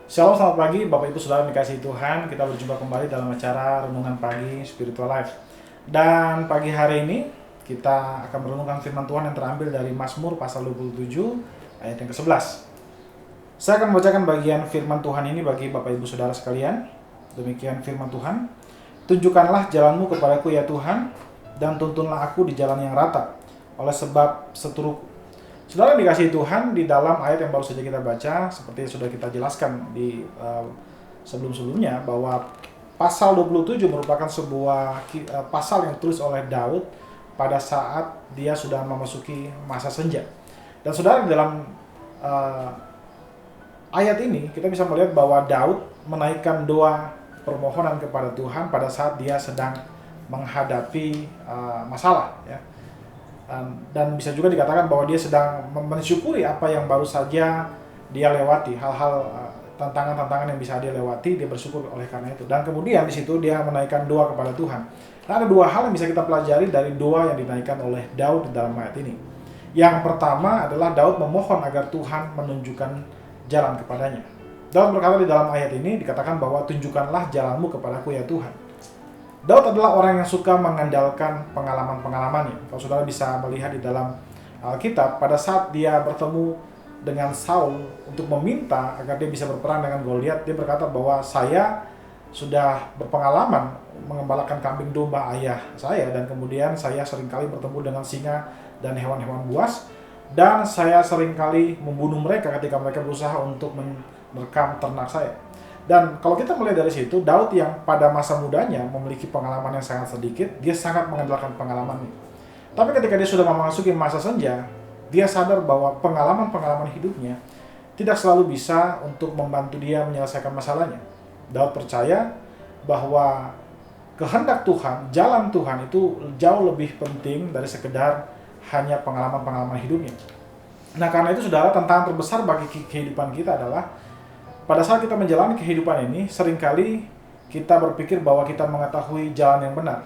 Shalom, selamat pagi Bapak Ibu Saudara yang dikasihi Tuhan. Kita berjumpa kembali dalam acara Renungan Pagi Spiritual Life. Dan pagi hari ini kita akan merenungkan firman Tuhan yang terambil dari Mazmur pasal 27 ayat yang ke-11. Saya akan membacakan bagian firman Tuhan ini bagi Bapak Ibu Saudara sekalian. Demikian firman Tuhan. Tunjukkanlah jalanmu kepadaku ya Tuhan, dan tuntunlah aku di jalan yang rata, oleh sebab seturuku. Saudara yang dikasihi Tuhan, di dalam ayat yang baru saja kita baca, seperti yang sudah kita jelaskan di sebelum-sebelumnya, bahwa pasal 27 merupakan sebuah pasal yang ditulis oleh Daud pada saat dia sudah memasuki masa senja. Dan saudara, di dalam ayat ini kita bisa melihat bahwa Daud menaikkan doa permohonan kepada Tuhan pada saat dia sedang menghadapi masalah, ya. Dan bisa juga dikatakan bahwa dia sedang mensyukuri apa yang baru saja dia lewati, hal-hal tantangan-tantangan yang bisa dia lewati, dia bersyukur oleh karena itu. Dan kemudian di situ dia menaikkan doa kepada Tuhan. Nah, ada dua hal yang bisa kita pelajari dari doa yang dinaikkan oleh Daud di dalam ayat ini. Yang pertama adalah Daud memohon agar Tuhan menunjukkan jalan kepadanya. Daud berkata di dalam ayat ini dikatakan bahwa tunjukkanlah jalanmu kepadaku ya Tuhan. Daud adalah orang yang suka mengandalkan pengalaman-pengalamannya. Kalau saudara bisa melihat di dalam Alkitab, pada saat dia bertemu dengan Saul untuk meminta agar dia bisa berperang dengan Goliat, dia berkata bahwa saya sudah berpengalaman mengembalakan kambing domba ayah saya, dan kemudian saya seringkali bertemu dengan singa dan hewan-hewan buas, dan saya seringkali membunuh mereka ketika mereka berusaha untuk menerkam ternak saya. Dan kalau kita melihat dari situ, Daud yang pada masa mudanya memiliki pengalaman yang sangat sedikit, dia sangat mengandalkan pengalamannya. Tapi ketika dia sudah memasuki masa senja, dia sadar bahwa pengalaman-pengalaman hidupnya tidak selalu bisa untuk membantu dia menyelesaikan masalahnya. Daud percaya bahwa kehendak Tuhan, jalan Tuhan itu jauh lebih penting dari sekedar hanya pengalaman-pengalaman hidupnya. Nah, karena itu saudara, tantangan terbesar bagi kehidupan kita adalah pada saat kita menjalani kehidupan ini, seringkali kita berpikir bahwa kita mengetahui jalan yang benar.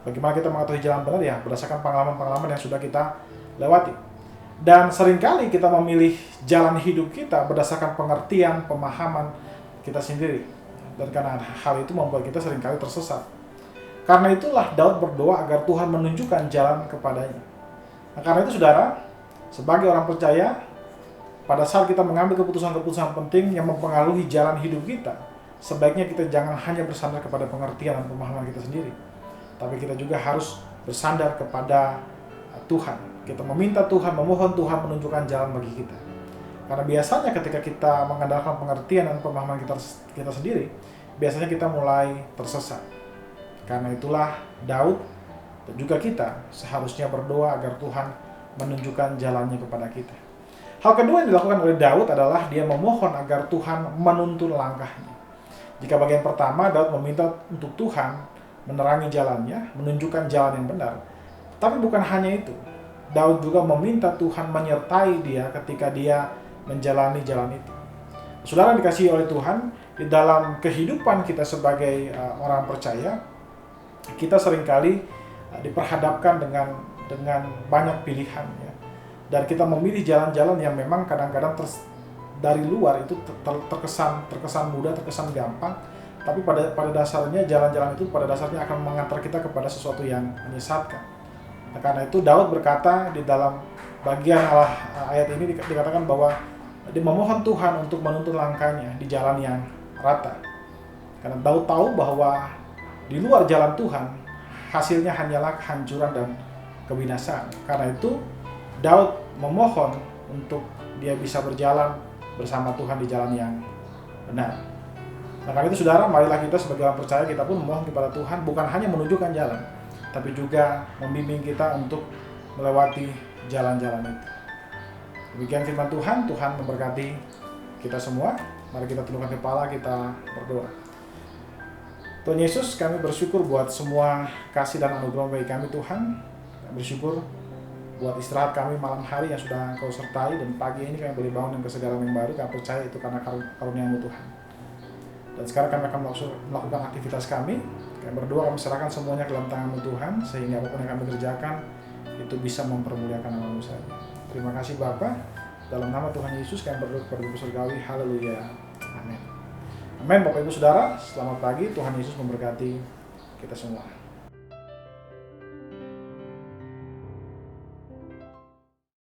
Bagaimana kita mengetahui jalan benar? Ya, berdasarkan pengalaman-pengalaman yang sudah kita lewati. Dan seringkali kita memilih jalan hidup kita berdasarkan pengertian, pemahaman kita sendiri. Dan karena hal itu membuat kita seringkali tersesat. Karena itulah Daud berdoa agar Tuhan menunjukkan jalan kepadanya. Nah, karena itu saudara, sebagai orang percaya, pada saat kita mengambil keputusan-keputusan penting yang mempengaruhi jalan hidup kita, sebaiknya kita jangan hanya bersandar kepada pengertian dan pemahaman kita sendiri, tapi kita juga harus bersandar kepada Tuhan. Kita meminta Tuhan, memohon Tuhan menunjukkan jalan bagi kita. Karena biasanya ketika kita mengandalkan pengertian dan pemahaman kita sendiri, biasanya kita mulai tersesat. Karena itulah Daud dan juga kita seharusnya berdoa agar Tuhan menunjukkan jalannya kepada kita. Hal kedua yang dilakukan oleh Daud adalah dia memohon agar Tuhan menuntun langkahnya. Jika bagian pertama, Daud meminta untuk Tuhan menerangi jalannya, menunjukkan jalan yang benar. Tapi bukan hanya itu. Daud juga meminta Tuhan menyertai dia ketika dia menjalani jalan itu. Saudara dikasihi oleh Tuhan, di dalam kehidupan kita sebagai orang percaya, kita seringkali diperhadapkan dengan banyak pilihan, ya. Dan kita memilih jalan-jalan yang memang kadang-kadang dari luar itu terkesan mudah, terkesan gampang, tapi pada dasarnya jalan-jalan itu pada dasarnya akan mengantar kita kepada sesuatu yang menyesatkan. Nah, karena itu Daud berkata di dalam bagian ayat ini dikatakan bahwa dia memohon Tuhan untuk menuntun langkahnya di jalan yang rata. Karena Daud tahu bahwa di luar jalan Tuhan hasilnya hanyalah kehancuran dan kebinasaan. Karena itu Daud memohon untuk dia bisa berjalan bersama Tuhan di jalan yang benar. Nah, karena itu saudara, marilah kita sebagai orang percaya, kita pun memohon kepada Tuhan bukan hanya menunjukkan jalan, tapi juga membimbing kita untuk melewati jalan-jalan itu. Demikian firman Tuhan. Tuhan memberkati kita semua. Mari kita tundukkan kepala, kita berdoa. Tuhan Yesus, kami bersyukur buat semua kasih dan anugerah bagi kami Tuhan. Kami bersyukur buat istirahat kami malam hari yang sudah Kau sertai, dan pagi ini kami boleh bangun dengan kesegaran yang baru. Kami percaya itu karena karunia-Mu Tuhan. Dan sekarang kami akan melakukan aktivitas kami. Kami berdoa, kami serahkan semuanya ke dalam tangan-Mu Tuhan, sehingga apapun yang kami kerjakan itu bisa mempermuliakan nama-Mu saja. Terima kasih Bapa. Dalam nama Tuhan Yesus kami berdoa kepada Ibu Surgawi. Haleluya. Amin. Amin. Bapak Ibu Saudara, selamat pagi. Tuhan Yesus memberkati kita semua.